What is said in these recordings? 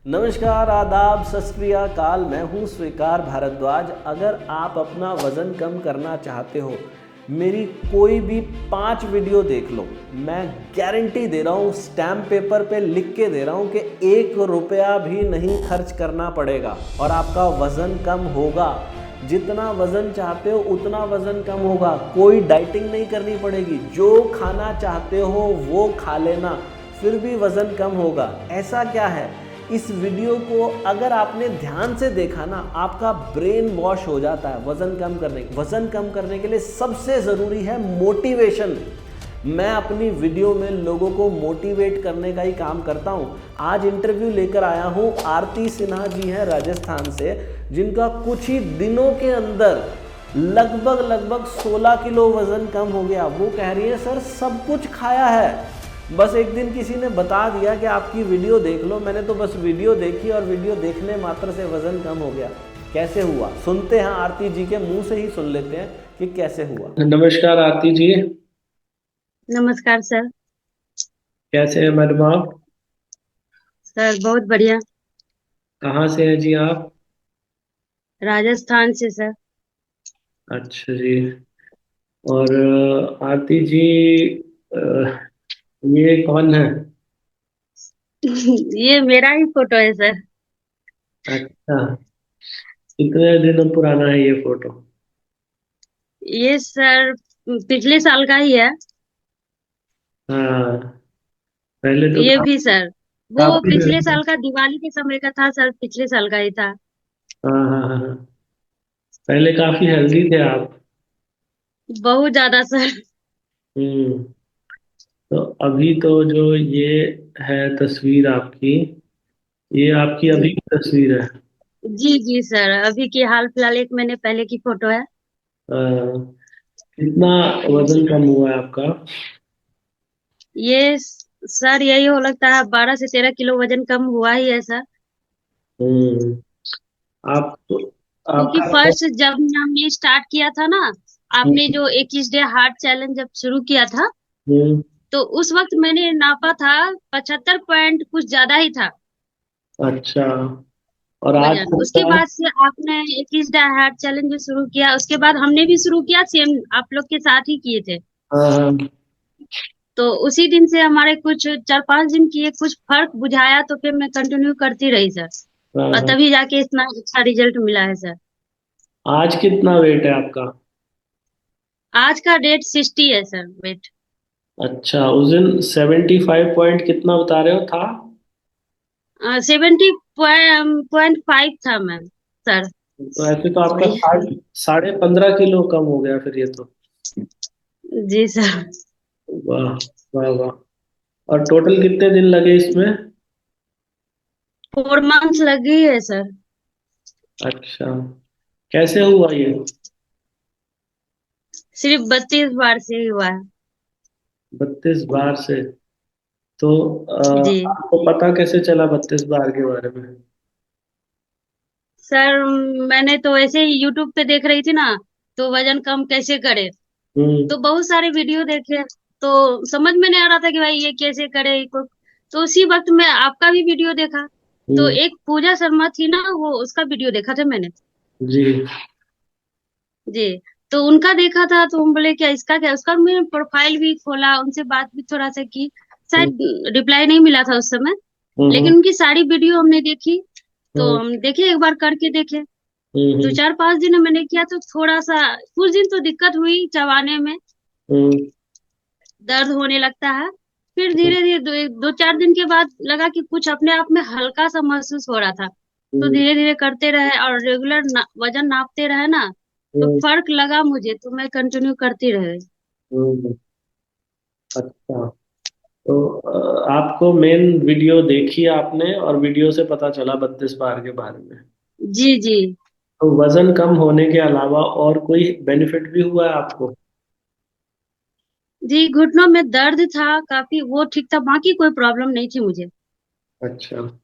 नमस्कार, आदाब, सत श्री अकाल। मैं हूं स्वीकार भारद्वाज। अगर आप अपना वज़न कम करना चाहते हो, मेरी कोई भी 5 वीडियो देख लो। मैं गारंटी दे रहा हूं, स्टैम्प पेपर पे लिख के दे रहा हूं कि 1 रुपया भी नहीं खर्च करना पड़ेगा और आपका वज़न कम होगा। जितना वज़न चाहते हो उतना वज़न कम होगा। कोई डाइटिंग नहीं करनी पड़ेगी। जो खाना चाहते हो वो खा लेना, फिर भी वज़न कम होगा। ऐसा क्या है, इस वीडियो को अगर आपने ध्यान से देखा ना, आपका ब्रेन वॉश हो जाता है। वज़न कम करने के लिए सबसे ज़रूरी है मोटिवेशन। मैं अपनी वीडियो में लोगों को मोटिवेट करने का ही काम करता हूँ। आज इंटरव्यू लेकर आया हूँ, आरती सिन्हा जी हैं राजस्थान से, जिनका कुछ ही दिनों के अंदर लगभग 16 किलो वज़न कम हो गया। वो कह रही है, सर सब कुछ खाया है, बस एक दिन किसी ने बता दिया कि आपकी वीडियो देख लो। मैंने तो बस वीडियो देखी और वीडियो देखने मात्र से वज़न कम हो गया। कैसे हुआ, सुनते हैं, आरती जी के मुंह से ही सुन लेते हैं कि कैसे हुआ। नमस्कार आरती जी। नमस्कार सर। कैसे हैं मैडम आप? सर बहुत बढ़िया। कहाँ से हैं जी आप? राजस्थान से सर। अच्छा जी। और आरती जी, अ, ये कौन है? ये मेरा ही फोटो है सर। अच्छा, कितने दिनों पुराना है ये फोटो? ये सर पिछले साल का ही है। हाँ, पहले तो ये भी सर, वो काफी पिछले व्यस्त। साल का दिवाली के समय का था सर, पिछले साल का ही था। हाँ हाँ हाँ हाँ। पहले काफी हेल्दी थे आप। बहुत ज्यादा सर। हम्म। तो अभी तो जो ये है तस्वीर आपकी, ये आपकी जी अभी की तस्वीर है। जी जी सर, अभी की हाल फिलहाल 1 महीने पहले की फोटो है। अ, कितना वजन कम हुआ है आपका? सर यही हो लगता है 12 से 13 किलो वजन कम हुआ ही है सर। हम्म। आप क्योंकि आपका फर्स्ट जब हमने स्टार्ट किया था ना, आपने जो 21 डे हार्ट चैलेंज जब शुरू किया था, हम्म, तो उस वक्त मैंने नापा था 75 पॉइंट कुछ ज्यादा ही था अच्छा। और आज वजन। उसके कितना है? बाद से आपने 21 डे हार्ट चैलेंज जो शुरू किया, उसके बाद हमने भी शुरू किया, सेम आप लोग के साथ ही किए थे। हाँ हाँ तो उसी दिन से हमारे कुछ 4-5 दिन किए, कुछ फर्क बुझाया, तो फिर मैं कंटिन्यू करती रही सर। हाँ और हाँ। तभी जाके इतना अच्छा रिजल्ट मिला है सर। आज कितना वेट है आपका? आज का डेट 60 है सर, वेट। अच्छा, उस दिन 75 पॉइंट कितना बता रहे हो था? 70.5 था मैम सर। तो ऐसे तो आपका सॉरी। 15.5 किलो कम हो गया फिर ये तो। जी सर। वाह, वाह वाह। और टोटल कितने दिन लगे इसमें? 4 मंथ लगी है सर। अच्छा, कैसे हुआ ये? सिर्फ 32 बार से ही हुआ है। 32 बार से? तो जी आपको पता कैसे चला 32 बार के बारे में? सर, मैंने तो ऐसे ही यूट्यूब पे देख रही थी ना, तो वजन कम कैसे करे, हम्म तो बहुत सारे वीडियो देखे। तो समझ में नहीं आ रहा था कि भाई ये कैसे करे तो उसी वक्त मैं आपका भी वीडियो देखा। तो हम्म। एक पूजा शर्मा थी ना, वो उसका वीडियो देखा था मैंने। जी। जी। तो उनका देखा था, तो हम बोले क्या इसका क्या, उसका मैंने प्रोफाइल भी खोला, उनसे बात भी थोड़ा सा की। हम्म शायद रिप्लाई नहीं मिला था उस समय, हम्म लेकिन उनकी सारी वीडियो हमने देखी। तो हम्म हम देखे, एक बार करके देखे। दो हम्म चार पांच दिन मैंने किया, तो थोड़ा सा कुछ दिन तो दिक्कत हुई चबाने में, हम्म दर्द होने लगता है। फिर हम्म धीरे धीरे 2-4 दिन के बाद लगा कि कुछ अपने आप में हल्का सा महसूस हो रहा था। तो हम्म धीरे धीरे करते रहे और रेगुलर वजन नापते रहे ना, तो हम्म फर्क लगा मुझे, तो मैं कंटिन्यू करती रहे। हम्म। अच्छा, तो आपको मेन वीडियो देखी आपने और वीडियो से पता चला 32 बार के बारे में। जी जी। तो वजन कम होने के अलावा और कोई बेनिफिट भी हुआ है आपको? जी, घुटनों में दर्द था काफी, वो ठीक था, बाकी कोई प्रॉब्लम नहीं थी मुझे। अच्छा,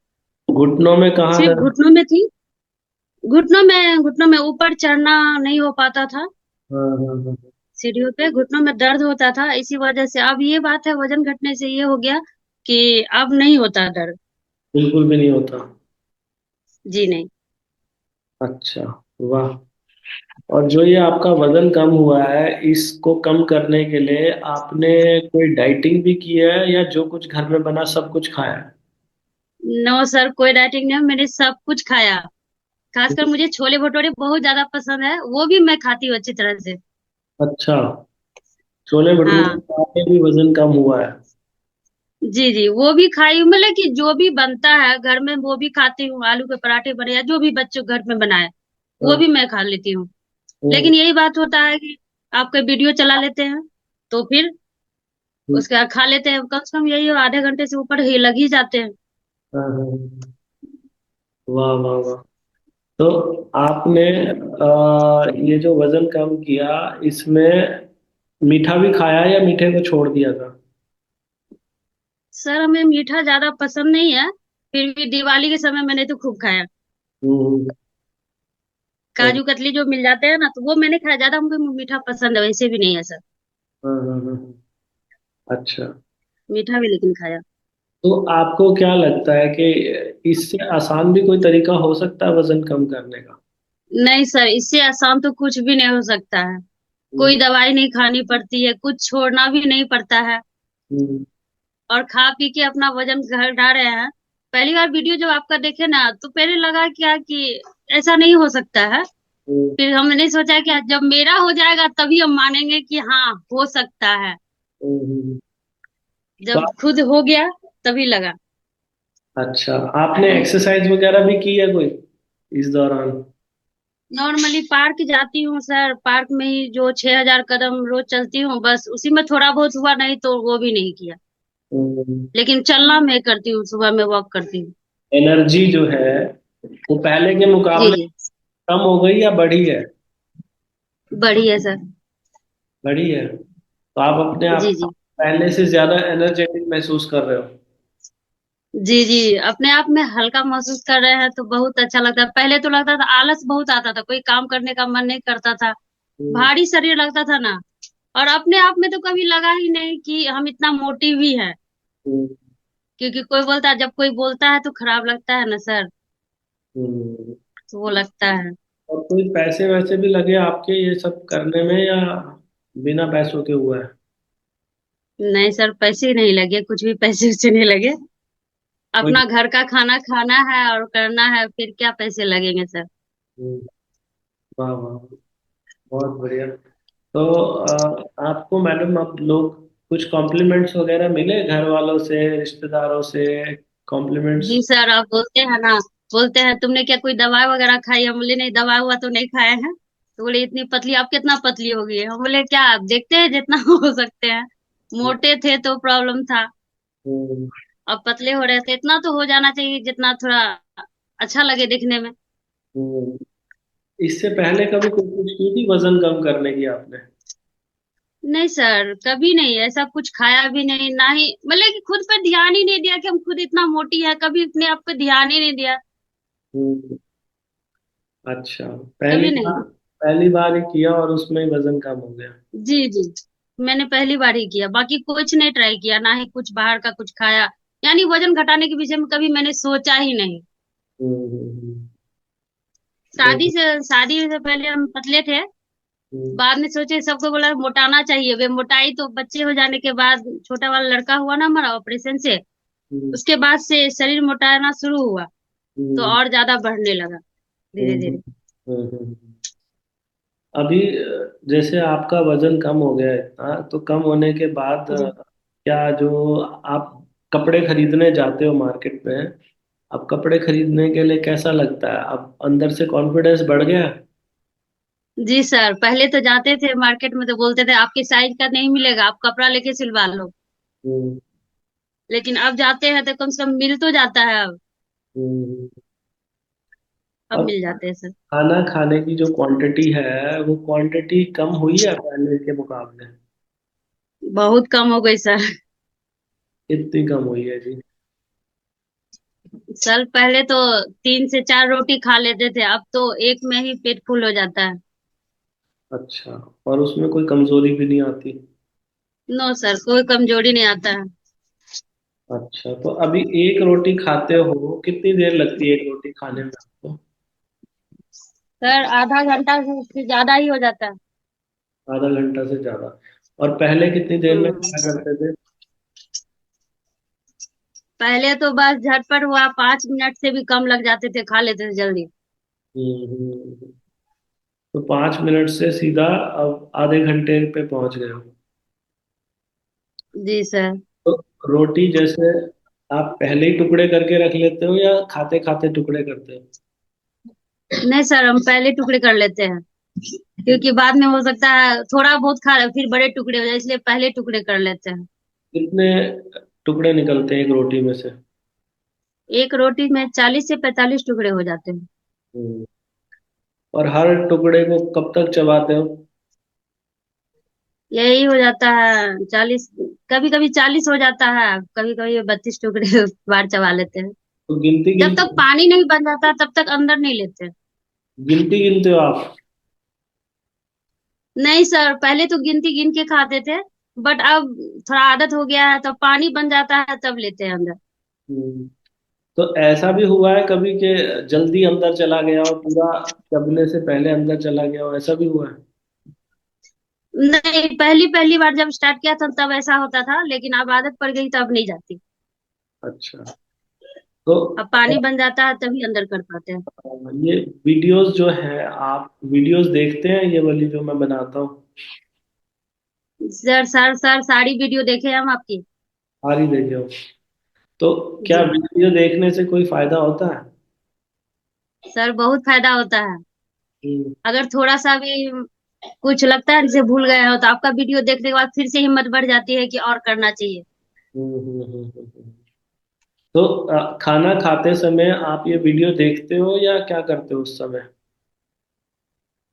घुटनों में कहाँ सिर्फ दर्द? घुटनों में थी। घुटनों में ऊपर चढ़ना नहीं हो पाता था। हाँ हाँ हाँ। सीढ़ियों पे घुटनों में दर्द होता था, इसी वजह से। अब ये बात है, वजन घटने से ये हो गया कि अब नहीं होता दर्द। बिल्कुल भी नहीं होता? जी नहीं। अच्छा, वाह। और जो ये आपका वजन कम हुआ है, इसको कम करने के लिए आपने कोई डाइटिंग भी की है या जो कुछ घर में बना सब कुछ खाया है? नो सर, कोई डाइटिंग नहीं, मैंने सब कुछ खाया। खासकर मुझे छोले भटूरे बहुत ज्यादा पसंद है, वो भी मैं खाती हूँ अच्छी तरह से। अच्छा, छोले भटूरे हाँ। खा के भी वजन कम हुआ है? जी जी, वो भी खाई हूँ, मतलब कि जो भी बनता है घर में वो भी खाती हूँ। आलू के पराठे बने या जो भी बच्चों घर में बनाए वो हाँ। भी मैं खा लेती हूँ। हम्म, लेकिन यही बात होता है कि आपके वीडियो चला लेते हैं तो फिर हम्म, उसके बाद खा लेते हैं, कम से कम यही आधे घंटे से ऊपर ही लग ही जाते हैं। हाँ, हाँ। वाह वाह वाह। तो आपने ये जो वजन कम किया, इसमें मीठा भी खाया या मीठे को छोड़ दिया था? सर, हमें मीठा ज्यादा पसंद नहीं है, फिर भी दिवाली के समय मैंने तो खूब खाया। हम्म। और काजू कतली जो मिल जाते हैं ना, तो वो मैंने खाया। ज्यादा हमको मीठा पसंद है, वैसे भी नहीं है सर। हाँ, हाँ, हाँ। अच्छा, मीठा भी लेकिन खाया। तो आपको क्या लगता है कि इससे आसान भी कोई तरीका हो सकता है वजन कम करने का? नहीं सर, इससे आसान तो कुछ भी नहीं हो सकता है। हम्म, कोई दवाई नहीं खानी पड़ती है, कुछ छोड़ना भी नहीं पड़ता है, हम्म, और खा पी के अपना वजन घटा रहे हैं। पहली बार वीडियो जब आपका देखे ना, तो पहले लगा क्या कि ऐसा नहीं हो सकता है। हम्म, फिर हमने सोचा कि जब मेरा हो जाएगा तभी हम मानेंगे कि हाँ, हो सकता है। हम्म। तो जब खुद हो गया तभी लगा। अच्छा, आपने एक्सरसाइज वगैरह भी की है कोई इस दौरान? नॉर्मली पार्क जाती हूँ सर, पार्क में ही जो 6,000 कदम रोज चलती हूँ, बस उसी में थोड़ा बहुत हुआ, नहीं तो वो भी नहीं किया। लेकिन चलना मैं करती हूँ, सुबह में वॉक करती हूँ। एनर्जी जो है वो पहले के जी मुकाबले जी। कम हो गई या बढ़ी है? बढ़िया सर। बढ़ी है, तो आप अपने आप जी को जी। पहले से ज्यादा एनर्जेटिक महसूस कर रहे हो? जी जी, अपने आप में हल्का महसूस कर रहे हैं तो बहुत अच्छा लगता है। पहले तो लगता था, आलस बहुत आता था, कोई काम करने का मन नहीं करता था, हम्म, भारी शरीर लगता था ना। और अपने आप में तो कभी लगा ही नहीं कि हम इतना मोटी भी है। हम्म, क्योंकि कोई बोलता है, जब कोई बोलता है तो खराब लगता है ना सर, हम्म। तो वो लगता है। और कोई पैसे वैसे भी लगे आपके ये सब करने में या बिना पैसों के हुआ है? नहीं सर, पैसे नहीं लगे, कुछ भी पैसे उससे नहीं लगे। कोई। अपना घर का खाना खाना है और करना है, फिर क्या पैसे लगेंगे सर। हम्म, वाह वाह, बहुत बढ़िया। तो आपको मैडम, आप लोग कुछ कॉम्प्लीमेंट्स वगैरह मिले घर वालों से, रिश्तेदारों से? कॉम्प्लीमेंट्स? जी सर, आप बोलते हैं ना, बोलते हैं तुमने क्या कोई दवाई वगैरह खाई? हम बोले नहीं, दवा हुआ तो नहीं खाए हैं। तो बोले इतनी पतली, आप कितना पतली हो गई है? हम बोले क्या, आप देखते हैं जितना हो सकते हैं। मोटे थे तो प्रॉब्लम था, अब पतले हो रहे थे, इतना तो हो जाना चाहिए जितना थोड़ा अच्छा लगे दिखने में। इससे पहले कभी कोशिश की थी वजन कम करने की आपने? नहीं सर, कभी नहीं, ऐसा कुछ खाया भी नहीं, ना ही मतलब कि खुद पे ध्यान ही नहीं दिया कि हम खुद इतना मोटी है, कभी अपने आप पे ध्यान ही नहीं दिया। हम्म, अच्छा। कभी नहीं। पहली बार ही किया और उसमें ही वजन कम हो गया? जी जी, मैंने पहली बार ही किया, बाकी कुछ नहीं ट्राई किया, ना ही कुछ बाहर का कुछ खाया। यानी वजन घटाने के विषय में कभी मैंने सोचा ही नहीं। हम्म, शादी से, शादी से पहले हम पतले थे, हम्म, बाद में सोचे, सबको बोला मोटाना चाहिए, वे मोटाई तो बच्चे हो जाने के बाद, छोटा वाला लड़का हुआ ना हमारा ऑपरेशन से, हम्म, उसके बाद से शरीर मोटाना शुरू हुआ, तो हम्म, और ज्यादा बढ़ने लगा धीरे हम्म, धीरे। अभी जैसे आपका वजन कम हो गया इतना, तो कम होने के बाद जी क्या जो आप कपड़े खरीदने जाते हो मार्केट में, अब कपड़े खरीदने के लिए कैसा लगता है? अब अंदर से कॉन्फिडेंस बढ़ गया? जी सर, पहले तो जाते थे मार्केट में तो बोलते थे आपके साइज का नहीं मिलेगा, आप कपड़ा लेके सिलवा लो। हम्म, लेकिन अब जाते हैं तो कम से कम मिल तो जाता है अब। हम्म। अब और मिल जाते हैं सर। खाना खाने की जो क्वांटिटी है, वो क्वांटिटी कम हुई है पहले के मुकाबले? बहुत कम हो गई सर। कितनी कम हुई है जी? सर पहले तो 3 से 4 रोटी खा लेते थे, अब तो एक में ही पेट फुल हो जाता है। अच्छा, और उसमें कोई कमजोरी भी नहीं आती? नो सर, कोई कमजोरी नहीं आता है। अच्छा, तो अभी एक रोटी खाते हो, कितनी देर लगती है एक रोटी खाने में आपको? सर आधा घंटा से ज्यादा ही हो जाता है। आधा घंटा से ज्यादा। और पहले कितनी देर में हम्म। खाया करते थे? पहले तो बस झटपट हुआ, 5 मिनट से भी कम लग जाते थे, खा लेते थे जल्दी। हम्म। तो 5 मिनट से सीधा अब आधे घंटे पे पहुंच गए हो। जी सर। तो रोटी जैसे आप पहले ही टुकड़े करके रख लेते हो या खाते खाते टुकड़े करते हो? नहीं सर, हम पहले टुकड़े कर लेते हैं, क्योंकि बाद में हो सकता है थोड़ा बहुत खा रहे फिर बड़े टुकड़े हो जाए, इसलिए पहले टुकड़े कर लेते हैं। कितने टुकड़े निकलते हैं एक रोटी में से? एक रोटी में 40 से 45 टुकड़े हो जाते हैं। हम्म। और हर टुकड़े को कब तक चबाते हो? यही हो जाता है 40, कभी कभी 40 हो जाता है, कभी कभी 32 टुकड़े बार चबा लेते हैं। तो गिनती जब तक गिनती पानी नहीं बन जाता तब तक अंदर नहीं लेते। गिनती गिनते हो आप? नहीं सर, पहले तो गिनती गिन के खाते थे, बट अब थोड़ा आदत हो गया है तो पानी बन जाता है तब लेते हैं अंदर। हम्म। तो ऐसा भी हुआ है कभी कि जल्दी अंदर चला गया हो, पूरा चबने से पहले अंदर चला गया हो, ऐसा भी हुआ है? नहीं, पहली पहली बार जब स्टार्ट किया था तब ऐसा होता था, लेकिन अब आदत पड़ गई तो अब नहीं जाती। अच्छा। तो अब पानी बन जाता है तभी अंदर कर पाते हैं। ये वीडियोस जो है, आप वीडियोस देखते हैं ये वाली जो मैं बनाता हूँ? सर सर सर, सारी वीडियो देखे हम आपकी। सारी देखे हो? तो क्या जी वीडियो देखने से कोई फायदा होता है? सर, बहुत फायदा होता है। हम्म। अगर थोड़ा सा भी कुछ लगता है जैसे भूल गए हो तो आपका वीडियो देखने के बाद फिर से हिम्मत बढ़ जाती है कि और करना चाहिए। तो खाना खाते समय आप ये वीडियो देखते हो या क्या करते हो उस समय?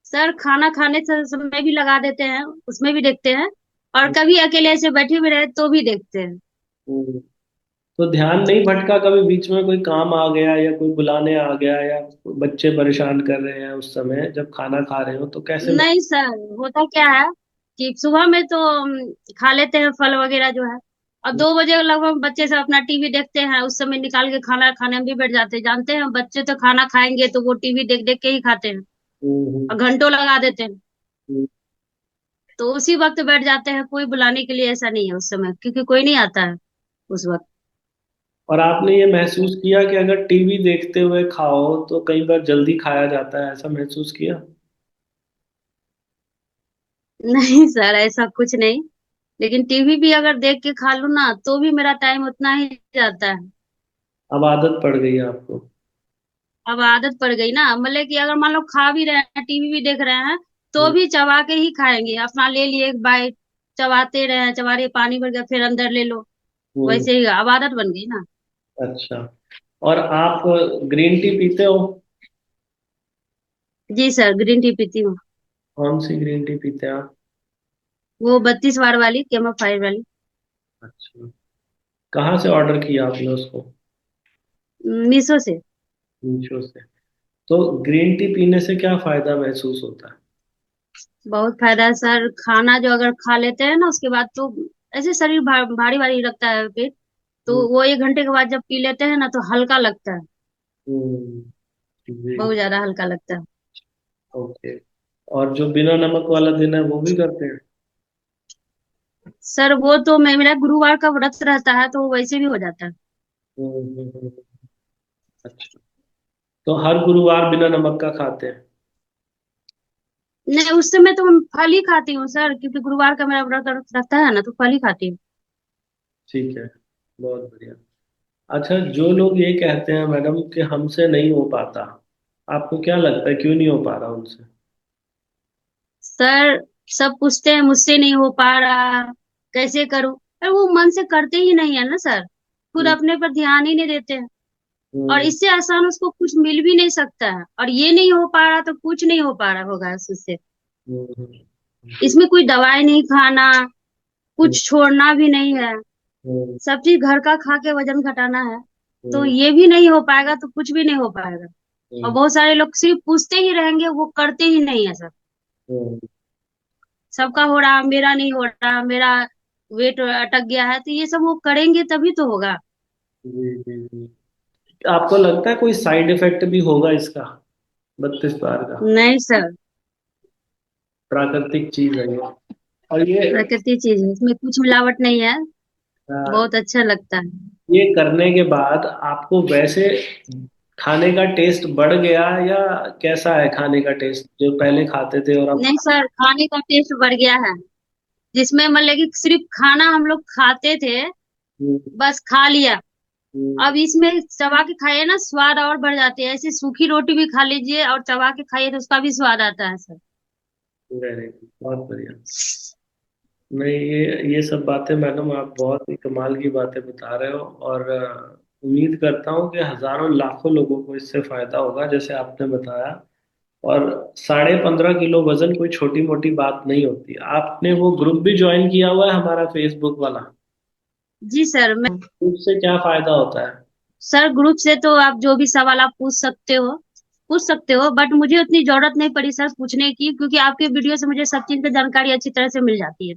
सर खाना खाने से समय भी लगा देते हैं, उसमें भी देखते हैं, और कभी अकेले ऐसे बैठे भी रहे तो भी देखते हैं। हम्म। तो ध्यान नहीं भटका कभी बीच में, कोई काम आ गया या कोई बुलाने आ गया या बच्चे परेशान कर रहे हैं उस समय जब खाना खा रहे हो, तो कैसे नहीं सर, होता क्या है कि सुबह में तो खा लेते हैं फल वगैरह जो है, और 2 बजे लगभग बच्चे सब अपना टीवी देखते हैं, उस समय निकाल के खाना खाने में भी बैठ जाते हैं। जानते हैं बच्चे तो खाना खाएंगे तो वो टीवी देख देख के ही खाते हैं, हम्म। और घंटों लगा देते हैं। हम्म। तो उसी वक्त बैठ जाते हैं, कोई बुलाने के लिए ऐसा नहीं है उस समय, क्योंकि कोई नहीं आता है उस वक्त। और आपने ये महसूस किया कि अगर टीवी देखते हुए खाओ तो कई बार जल्दी खाया जाता है, ऐसा महसूस किया? नहीं सर, ऐसा कुछ नहीं, लेकिन टीवी भी अगर देख के खा लूं ना तो भी मेरा टाइम उतना ही जाता है। अब आदत पड़ गई है आपको? अब आदत पड़ गई ना, मतलब कि अगर मान लो खा भी रहे हैं, टीवी भी देख रहे हैं, तो हम्म। भी चबा के ही खाएंगे। अपना ले लिए एक बाइट, चबाते रहे, चबा रहे, पानी भर गया फिर अंदर ले लो। हम्म। वैसे ही अब आदत बन गई ना। अच्छा। और आप ग्रीन टी पीते हो? जी सर, ग्रीन टी पीती हूँ। कौन सी ग्रीन टी पीते हैं आप? वो 32 बार वाली, कैमोफाइल वाली। अच्छा। कहाँ से ऑर्डर किया आपने उसको? मीशो से। मीशो से। तो ग्रीन टी पीने से क्या फायदा महसूस होता है? बहुत फायदा है सर, खाना जो अगर खा लेते हैं ना उसके बाद तो ऐसे शरीर भारी भारी लगता है पेट, तो हम्म। वो 1 घंटे के बाद जब पी लेते हैं ना तो हल्का लगता है, हम्म। जी। बहुत ज्यादा हल्का लगता है। ओके। और जो बिना नमक वाला दिन है वो भी करते हैं? सर वो तो मेरा गुरुवार का व्रत रहता है तो वैसे भी हो जाता है। हम्म। अच्छा। तो हर गुरुवार बिना नमक का खाते हैं? नहीं, उस समय तो मैं फल ही खाती हूँ सर, क्योंकि गुरुवार का मेरा व्रत रहता है ना तो फल ही खाती हूँ। ठीक है। बहुत बढ़िया। अच्छा, जो लोग ये कहते हैं मैडम कि हमसे नहीं हो पाता, आपको क्या लगता है क्यों नहीं हो पा रहा उनसे? सर सब पूछते हैं मुझसे नहीं हो पा रहा, कैसे करूँ, पर वो मन से करते ही नहीं है ना सर, खुद हम्म। अपने पर ध्यान ही नहीं देते हैं। और हम्म। इससे आसान उसको कुछ मिल भी नहीं सकता है, और ये नहीं हो पा रहा तो कुछ नहीं हो पा रहा होगा उससे। हम्म। इसमें कोई दवाई नहीं खाना, हम्म। कुछ छोड़ना भी नहीं है, हम्म। सब चीज घर का खा के वजन घटाना है। तो हम्म। ये भी नहीं हो पाएगा तो कुछ भी नहीं हो पाएगा। और हम्म। बहुत सारे लोग सिर्फ पूछते ही रहेंगे, वो करते ही नहीं है सर। हम्म। सबका हो रहा, मेरा नहीं हो रहा, मेरा वेट अटक गया है, तो ये सब वो करेंगे तभी तो होगा। जी जी जी। आपको लगता है कोई साइड इफेक्ट भी होगा इसका, 32 बार का? नहीं सर, प्राकृतिक चीज है ये। और ये प्रकृति चीज है, इसमें कुछ मिलावट नहीं है। अ, बहुत अच्छा लगता है। ये करने के बाद आपको वैसे खाने का टेस्ट बढ़ गया, या कैसा है खाने का टेस्ट जो पहले खाते थे और अब? नहीं सर, खाने का टेस्ट बढ़ गया है। जिसमें मतलब कि सिर्फ खाना हम लोग खाते थे, हम्म, बस खा लिया। हम्म, अब इसमें चबा के खाइए ना, स्वाद और बढ़ जाती है। ऐसे सूखी रोटी भी खा लीजिए और चबा के खाइए तो उसका भी स्वाद आता है सर। वेरी गुड, बहुत बढ़िया। नहीं, ये सब बातें मैडम आप बहुत ही कमाल की बातें बता रहे हो, और उम्मीद करता हूँ कि हजारों लाखों लोगों को इससे फायदा होगा जैसे आपने बताया। और 15.5 किलो वजन कोई छोटी मोटी बात नहीं होती। आपने वो ग्रुप भी ज्वाइन किया हुआ है हमारा, फेसबुक वाला? जी सर, मैं उससे क्या फायदा होता है? सर ग्रुप से तो आप जो भी सवाल आप पूछ सकते हो, बट मुझे उतनी जरूरत नहीं पड़ी सर पूछने की, क्योंकि आपके वीडियो से मुझे सब चीज की जानकारी अच्छी तरह से मिल जाती है।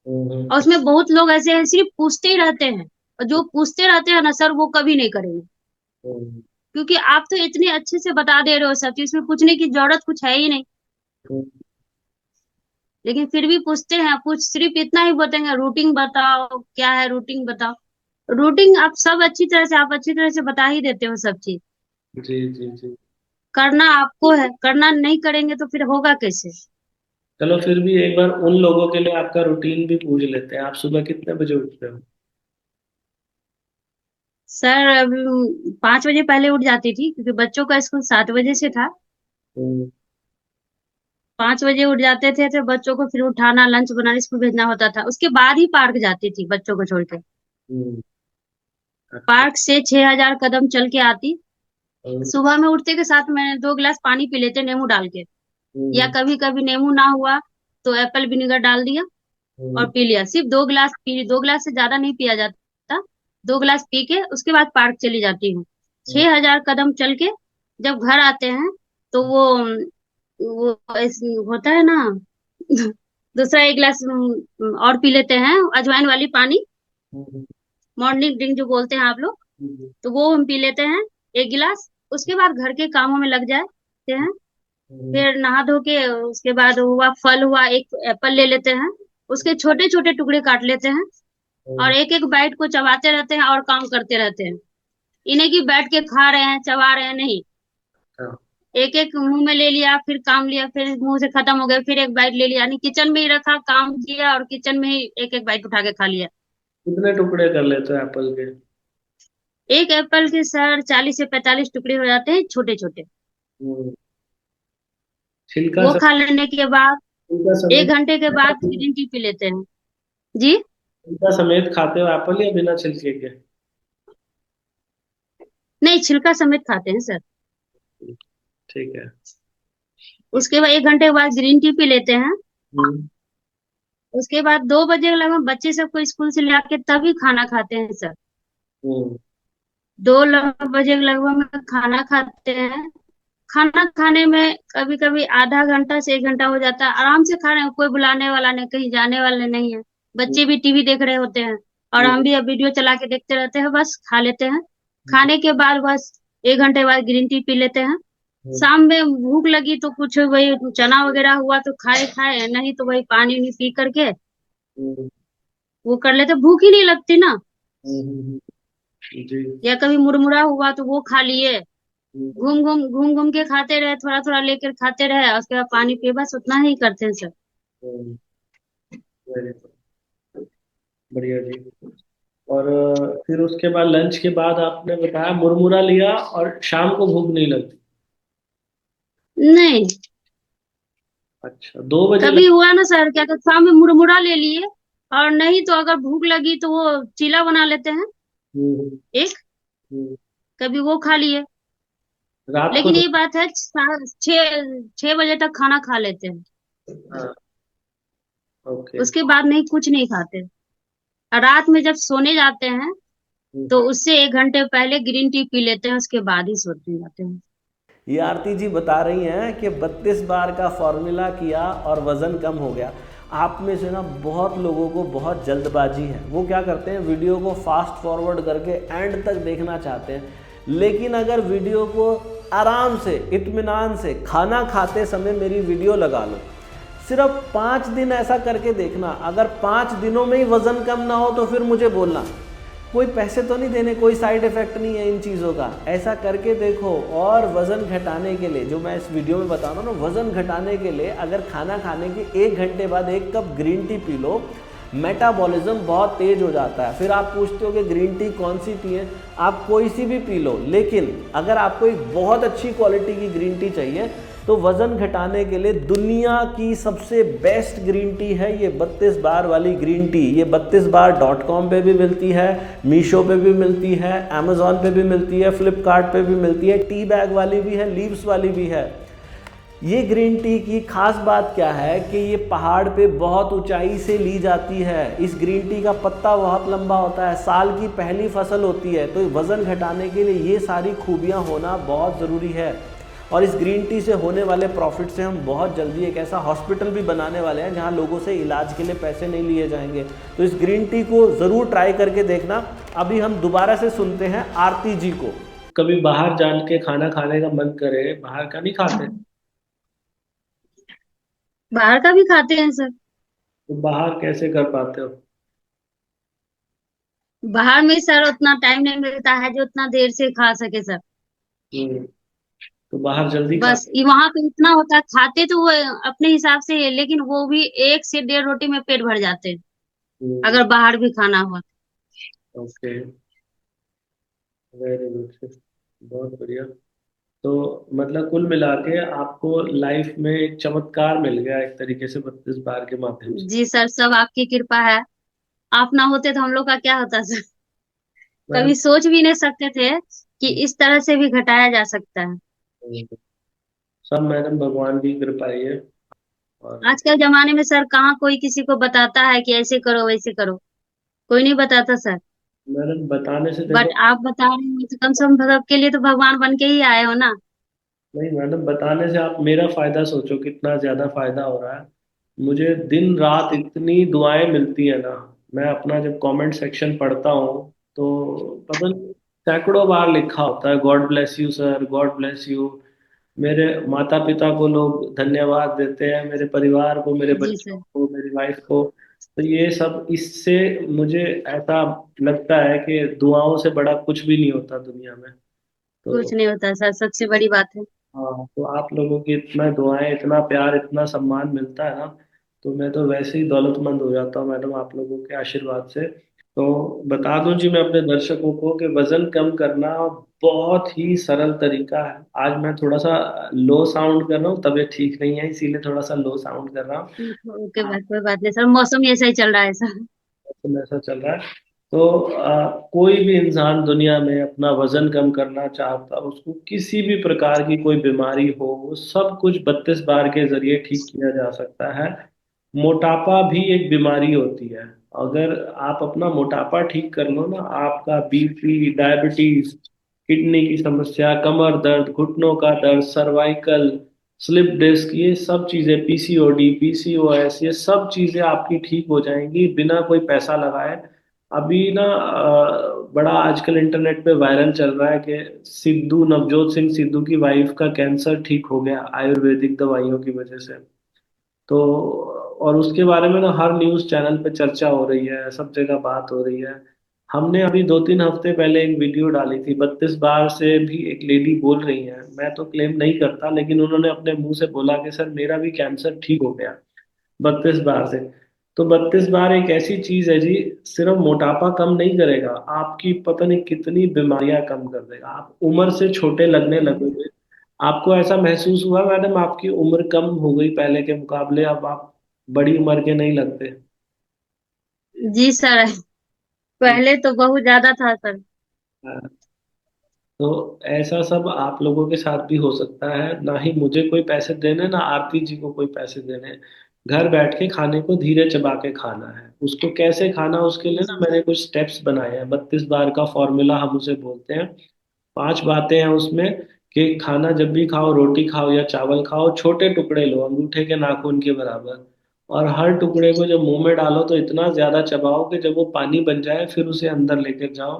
और हम्म, उसमें बहुत लोग ऐसे हैं सिर्फ पूछते ही रहते हैं, और जो पूछते रहते हैं ना सर, वो कभी नहीं करेंगे। हम्म, क्योंकि आप तो इतने अच्छे से बता दे रहे हो सब चीज, इसमें पूछने की जरूरत कुछ है ही नहीं। हम्म, लेकिन फिर भी पूछते हैं, कुछ सिर्फ इतना ही बोलेंगे, रूटीन बताओ, क्या है रूटीन बताओ। रूटीन आप सब अच्छी तरह से, आप अच्छी तरह से बता ही देते हो सब चीज। जी जी जी। करना आपको है, करना नहीं करेंगे तो फिर होगा कैसे। चलो फिर भी एक बार उन लोगों के लिए आपका रूटीन भी पूछ लेते हैं। आप सुबह कितने बजे उठते हो? सर अभी 5 बजे पहले उठ जाती थी, क्योंकि बच्चों का स्कूल 7 बजे से था। हम्म, 5 बजे उठ जाते थे, तो बच्चों को फिर उठाना, लंच बनाने, स्कूल भेजना होता था। उसके बाद ही पार्क जाती थी बच्चों को छोड़ के। हम्म, अच्छा। पार्क से 6,000 कदम चल के आती। हम्म, सुबह में उठते के साथ में 2 गिलास पानी पी लेते, नींबू डाल के। या हम्म, कभी कभी नींबू ना हुआ तो एप्पल विनेगर डाल दिया और हम्म, पी लिया। सिर्फ 2 गिलास पी, 2 गिलास से ज्यादा नहीं पिया जाता। 2 गिलास पी के उसके बाद पार्क चली जाती हूँ। हम्म, 6,000 कदम चल के जब घर आते हैं, तो वो होता है ना दूसरा 1 गिलास और पी लेते हैं, अजवाइन वाली पानी, हम्म, मॉर्निंग ड्रिंक जो बोलते हैं आप लोग। हम्म, तो वो हम पी लेते हैं 1 गिलास। उसके बाद घर के कामों में लग जाते हैं। हम्म, फिर नहा धो के उसके बाद हुआ, फल हुआ, एक एप्पल ले लेते हैं, उसके छोटे छोटे टुकड़े काट लेते हैं, और हम्म, एक एक बाइट को चबाते रहते हैं और काम करते रहते हैं। इन्हें कि बैठ के खा रहे हैं, चबा रहे हैं, नहीं। हाँ। एक एक मुंह में ले लिया, फिर काम लिया, फिर मुंह से खत्म हो गया, फिर एक बाइट ले लिया, यानी किचन में ही रखा, काम किया, और किचन में ही एक एक बाइट उठा के खा लिया। कितने टुकड़े कर लेते हो एप्पल के? एक एप्पल के सर 40 से 45 टुकड़े हो जाते हैं, छोटे छोटे। हम्म, छिलका वो सब, खा लेने के बाद छिलका 1 घंटे के बाद समेत? ग्रीन टी पी लेते हैं। जी। छिलका समेत खाते हो एप्पल या बिना छिलके के? नहीं, छिलका समेत खाते हैं सर। ठीक है। उसके बाद 1 घंटे के बाद ग्रीन टी पी लेते हैं। हम्म, उसके बाद 2 बजे लगभग बच्चे सबको स्कूल से लाके तभी खाना खाते हैं सर। हम्म, 2 बजे लगभग में खाना खाते हैं। खाना खाने में कभी कभी आधा घंटा से 1 घंटा हो जाता है। आराम से खा रहे हैं, कोई बुलाने वाला नहीं, कहीं जाने वाले नहीं है। बच्चे भी टीवी देख रहे होते हैं, और हम हम्म, भी अब वीडियो चला के देखते रहते हैं, बस खा लेते हैं। खाने के बाद बस 1 घंटे बाद ग्रीन टी पी लेते हैं। हम्म, शाम में भूख लगी तो कुछ वही चना वगैरह हुआ तो खाए खाए, नहीं तो वही पानी नहीं पी करके हम्म, वो कर लेते। भूख ही नहीं लगती ना। हम्म, जी। या कभी मुरमुरा हुआ तो वो खा लिए। हम्म, घूम घूम के खाते रहे, थोड़ा थोड़ा लेकर खाते रहे, और उसके बाद पानी पिए, बस उतना ही करते हैं सर। हम्म, very good, बढ़िया जी। और फिर उसके बाद लंच के बाद आपने बताया मुरमुरा लिया और शाम को भूख नहीं लगती? नहीं, अच्छा, 2 बजे कभी हुआ ना सर, क्या कहते, शाम में मुरमुरा ले लिए, और नहीं तो अगर भूख लगी तो वो चीला बना लेते हैं हम्म, एक, हम्म, कभी वो खा लिए। रात को लेकिन ये बात है, 6 6 बजे तक खाना खा लेते हैं। हाँ, ओके। उसके बाद नहीं, कुछ नहीं खाते। और रात में जब सोने जाते हैं, तो उससे 1 घंटे पहले ग्रीन टी पी लेते हैं, उसके बाद ही सोने जाते हैं। ये आरती जी बता रही हैं कि 32 बार का फॉर्मूला किया और वज़न कम हो गया। आप में से ना बहुत लोगों को बहुत जल्दबाजी है, वो क्या करते हैं वीडियो को फास्ट फॉरवर्ड करके एंड तक देखना चाहते हैं। लेकिन अगर वीडियो को आराम से इत्मीनान से खाना खाते समय मेरी वीडियो लगा लो, सिर्फ 5 दिन ऐसा करके देखना, अगर 5 दिनों में ही वज़न कम ना हो तो फिर मुझे बोलना, कोई पैसे तो नहीं देने, कोई साइड इफ़ेक्ट नहीं है इन चीज़ों का, ऐसा करके देखो। और वज़न घटाने के लिए जो मैं इस वीडियो में बता रहा हूँ ना, वज़न घटाने के लिए अगर खाना खाने के 1 घंटे बाद 1 cup green tea P low, metabolism बहुत तेज़ हो जाता है। फिर आप पूछते हो कि ग्रीन टी कौन सी पिए, आप कोई सी भी पी लो, लेकिन अगर आपको एक बहुत अच्छी क्वालिटी की ग्रीन टी चाहिए तो वज़न घटाने के लिए दुनिया की सबसे बेस्ट ग्रीन टी है ये 32 बार वाली ग्रीन टी। ये 32bar.com पे भी मिलती है, मीशो पे भी मिलती है, अमेज़ॉन पे भी मिलती है, फ्लिपकार्ट पे भी मिलती है, टी बैग वाली भी है, लीव्स वाली भी है। ये ग्रीन टी की खास बात क्या है कि ये पहाड़ पे बहुत ऊंचाई से ली जाती है। इस ग्रीन टी का पत्ता बहुत लंबा होता है, साल की पहली फसल होती है, तो वज़न घटाने के लिए ये सारी खूबियाँ होना बहुत ज़रूरी है। और इस ग्रीन टी से होने वाले प्रॉफिट से हम बहुत जल्दी एक ऐसा हॉस्पिटल भी बनाने वाले हैं जहां लोगों से इलाज के लिए पैसे नहीं लिए जाएंगे। तो इस ग्रीन टी को ज़रूर ट्राई करके देखना। अभी हम दोबारा से सुनते हैं आरती जी को। कभी बाहर जान के खाना खाने का मन करे, बाहर का नहीं खाते? बाहर का भी खाते हैं सर। तो बाहर कैसे कर पाते हो? बाहर में सर उतना टाइम नहीं मिलता है जो उतना देर से खा सके सर। हम्म, तो बाहर जल्दी बस खाते ये वहां पे इतना होता है, खाते तो वो अपने हिसाब से है, लेकिन वो भी 1 से 1.5 रोटी में पेट भर जाते हैं हो? अगर बाहर भी खाना हुआ। ओके, वेरी गुड, बहुत बढ़िया। तो मतलब कुल मिला के आपको लाइफ में एक चमत्कार मिल गया एक तरीके से 32 बार के माध्यम से। जी सर, सब आपकी कृपा है। आप ना होते तो हम लोग का क्या होता सर। मैडम, कभी सोच भी नहीं सकते थे कि इस तरह से भी घटाया जा सकता है। सब मैडम भगवान की कृपा ही है। और आजकल जमाने में सर कहाँ कोई किसी को बताता है कि ऐसे करो वैसे करो, कोई नहीं बताता सर। मैडम बताने से बट देखो, आप बता रहे हो तो कम से कम सबके लिए तो भगवान बन के ही आए हो ना। नहीं मैडम बताने से आप मेरा फायदा सोचो कितना ज्यादा फायदा हो रहा है। मुझे दिन रात इतनी दुआएं मिलती है ना। मैं अपना जब कमेंट सेक्शन पढ़ता हूँ तो पता नहीं सैकड़ों बार लिखा होता है, God bless you sir, God bless you. मेरे माता पिता को लोग धन्यवाद देते हैं, मेरे परिवार को, मेरे जी बच्चों सर। को, मेरी वाइफ को। तो ये सब इससे मुझे ऐसा लगता है कि दुआओं से बड़ा कुछ भी नहीं होता दुनिया में। कुछ तो नहीं होता सर, सबसे बड़ी बात है। हाँ, तो आप लोगों की इतना दुआएं, इतना प्यार, इतना सम्मान मिलता है ना, तो मैं तो वैसे ही दौलतमंद हो जाता हूँ मैडम आप लोगों के आशीर्वाद से। तो बता दूं जी मैं अपने दर्शकों को कि वजन कम करना बहुत ही सरल तरीका है। आज मैं थोड़ा सा लो साउंड कर रहा हूँ, तबीयत ठीक नहीं है इसीलिए थोड़ा सा लो साउंड कर रहा हूँ। ओके बात, कोई बात नहीं सर, मौसम ही ऐसा ही चल रहा है सर। तो ऐसा चल रहा है। तो कोई भी इंसान दुनिया में अपना वजन कम करना चाहता, उसको किसी भी प्रकार की कोई बीमारी हो, वो सब कुछ 32 बार के जरिए ठीक किया जा सकता है। मोटापा भी एक बीमारी होती है। अगर आप अपना मोटापा ठीक कर लो ना, आपका बीपी, डायबिटीज, किडनी की समस्या, कमर दर्द, घुटनों का दर्द, सर्वाइकल, स्लिप डिस्क, ये सब चीजें, पीसीओडी, पीसीओएस, ये सब चीजें आपकी ठीक हो जाएंगी बिना कोई पैसा लगाए। अभी ना बड़ा आजकल इंटरनेट पे वायरल चल रहा है कि सिद्धू, नवजोत सिंह सिद्धू की वाइफ का कैंसर ठीक हो गया आयुर्वेदिक दवाइयों की वजह से। तो और उसके बारे में ना हर न्यूज़ चैनल पे चर्चा हो रही है, सब जगह बात हो रही है। हमने अभी 2-3 हफ्ते पहले एक वीडियो डाली थी, 32 बार से भी एक लेडी बोल रही है, मैं तो क्लेम नहीं करता लेकिन उन्होंने अपने मुंह से बोला कि सर मेरा भी कैंसर ठीक हो गया 32 बार से। तो 32 बार एक ऐसी चीज है जी, सिर्फ मोटापा कम नहीं करेगा, आपकी पता नहीं कितनी बीमारियां कम कर देगा। आप उम्र से छोटे लगने लगोगे। आपको ऐसा महसूस हुआ मैडम आपकी उम्र कम हो गई पहले के मुकाबले, अब आप बड़ी उम्र के नहीं लगते? जी सर, पहले तो बहुत ज्यादा था सर। तो ऐसा सब आप लोगों के साथ भी हो सकता है। ना ही मुझे कोई पैसे देने, ना आरती जी को कोई पैसे देने। घर बैठ के खाने को धीरे चबा के खाना है। उसको कैसे खाना, उसके लिए ना जी मैंने कुछ स्टेप्स बनाए हैं। 32 बार का फॉर्मूला हम उसे बोलते हैं। 5 बातें हैं उसमें कि खाना जब भी खाओ, रोटी खाओ या चावल खाओ, छोटे टुकड़े लो, अंगूठे के नाखून के बराबर। और हर टुकड़े को जब मुंह में डालो तो इतना ज्यादा चबाओ कि जब वो पानी बन जाए फिर उसे अंदर लेकर जाओ।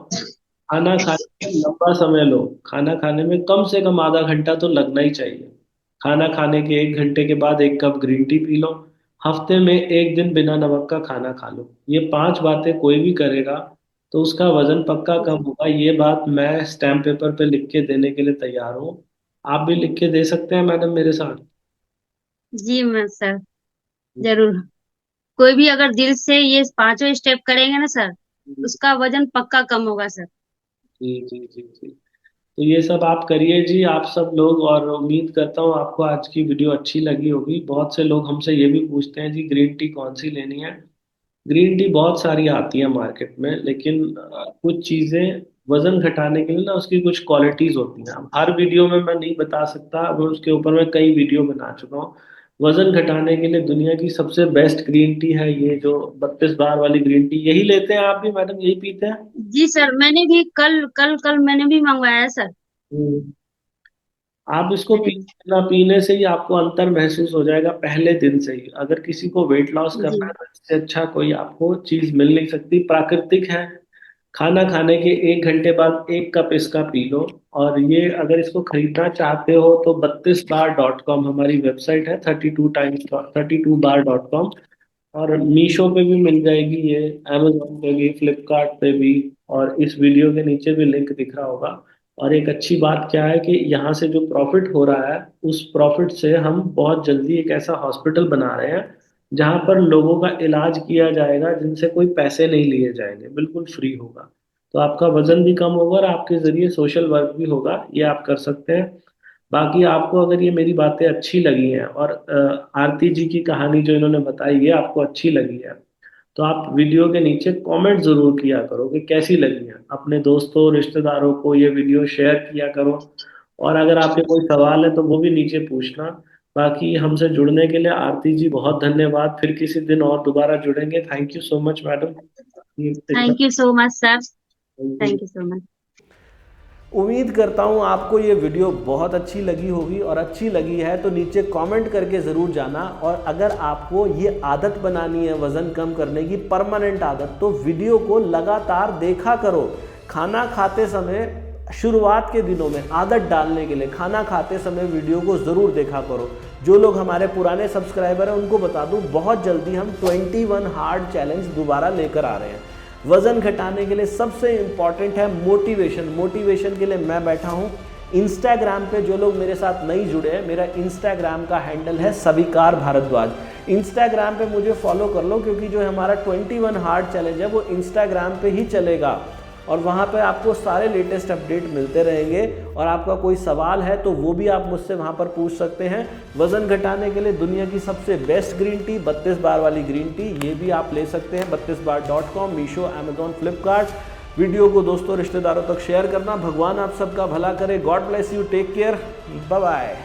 खाना खाने में लंबा समय लो। खाना खाने में कम से कम आधा घंटा तो लगना ही चाहिए। खाना खाने के 1 घंटे के बाद 1 cup green tea P low. हफ्ते में 1 दिन बिना नमक का खाना खा लो। ये 5 बातें कोई भी करेगा तो उसका वजन पक्का कम होगा। ये बात मैं स्टैम्प पेपर पे लिख के देने के लिए तैयार हूँ। आप भी लिख के दे सकते हैं मैडम मेरे साथ। जी मैं सर, जरूर। कोई भी अगर दिल से ये पांचों स्टेप करेंगे ना सर, उसका वजन पक्का कम होगा सर। जी जी जी जी। तो ये सब आप करिए जी, आप सब लोग। और उम्मीद करता हूँ आपको आज की वीडियो अच्छी लगी होगी। बहुत से लोग हमसे ये भी पूछते हैं जी ग्रीन टी कौन सी लेनी है। ग्रीन टी बहुत सारी आती है मार्केट में, लेकिन कुछ चीज़ें वजन घटाने के लिए ना उसकी कुछ क्वालिटीज होती हैं। अब हर वीडियो में मैं नहीं बता सकता, अब उसके ऊपर मैं कई वीडियो बना चुका हूँ। वजन घटाने के लिए दुनिया की सबसे बेस्ट ग्रीन टी है ये जो 32 बार वाली ग्रीन टी। यही लेते हैं आप भी मैडम, यही पीते हैं? जी सर, मैंने भी कल कल कल मैंने भी मंगवाया है सर। हम्म। आप इसको हम्म। पीना, पीने से ही आपको अंतर महसूस हो जाएगा पहले दिन से ही। अगर किसी को वेट लॉस करना जी। है तो इससे अच्छा कोई आपको चीज मिल नहीं सकती। प्राकृतिक है। खाना खाने के 1 घंटे बाद 1 कप इसका पी लो। और ये अगर इसको खरीदना चाहते हो तो 32bar.com हमारी वेबसाइट है, 32 बार.com। और मीशो पे भी मिल जाएगी ये, अमेजोन पे भी, फ्लिपकार्ट पे भी। और इस वीडियो के नीचे भी लिंक दिख रहा होगा। और एक अच्छी बात क्या है कि यहाँ से जो प्रॉफिट हो रहा है उस प्रॉफिट से हम बहुत जल्दी एक ऐसा हॉस्पिटल बना रहे हैं जहाँ पर लोगों का इलाज किया जाएगा जिनसे कोई पैसे नहीं लिए जाएंगे, बिल्कुल फ्री होगा। तो आपका वजन भी कम होगा और आपके जरिए सोशल वर्क भी होगा, ये आप कर सकते हैं। बाकी आपको अगर ये मेरी बातें अच्छी लगी हैं और आरती जी की कहानी जो इन्होंने बताई ये आपको अच्छी लगी है, तो आप वीडियो के नीचे कमेंट जरूर किया करो कि कैसी लगी है। अपने दोस्तों रिश्तेदारों को ये वीडियो शेयर किया करो। और अगर आपके कोई सवाल है तो वो भी नीचे पूछना। बाकी हमसे जुड़ने के लिए आरती जी बहुत धन्यवाद। फिर किसी दिन और दोबारा जुड़ेंगे। Thank you so much madam, ये इतना। Thank you so much sir. Thank you. Thank you so much. उम्मीद करता हूँ आपको ये वीडियो बहुत अच्छी लगी होगी, और अच्छी लगी है तो नीचे कमेंट करके ज़रूर जाना। और अगर आपको ये आदत बनानी है वज़न कम करने की, परमानेंट आदत, तो वीडियो को लगातार देखा करो। खाना खाते समय शुरुआत के दिनों में आदत डालने के लिए खाना खाते समय वीडियो को ज़रूर देखा करो। जो लोग हमारे पुराने सब्सक्राइबर हैं उनको बता दूं, बहुत जल्दी हम 21 हार्ड चैलेंज दोबारा लेकर आ रहे हैं। वज़न घटाने के लिए सबसे इम्पॉर्टेंट है मोटिवेशन। मोटिवेशन के लिए मैं बैठा हूँ इंस्टाग्राम पे। जो लोग मेरे साथ नहीं जुड़े हैं, मेरा इंस्टाग्राम का हैंडल है सविकार भारद्वाज। इंस्टाग्राम पे मुझे फॉलो कर लो, क्योंकि जो हमारा 21 हार्ड चैलेंज है वो इंस्टाग्राम पे ही चलेगा। और वहाँ पे आपको सारे लेटेस्ट अपडेट मिलते रहेंगे। और आपका कोई सवाल है तो वो भी आप मुझसे वहाँ पर पूछ सकते हैं। वज़न घटाने के लिए दुनिया की सबसे बेस्ट ग्रीन टी, 32 बार वाली ग्रीन टी, ये भी आप ले सकते हैं 32bar.com, Meesho, Amazon, Flipkart. Video को दोस्तों रिश्तेदारों तक शेयर करना। भगवान आप सबका भला करे। God bless you, take care, bye bye.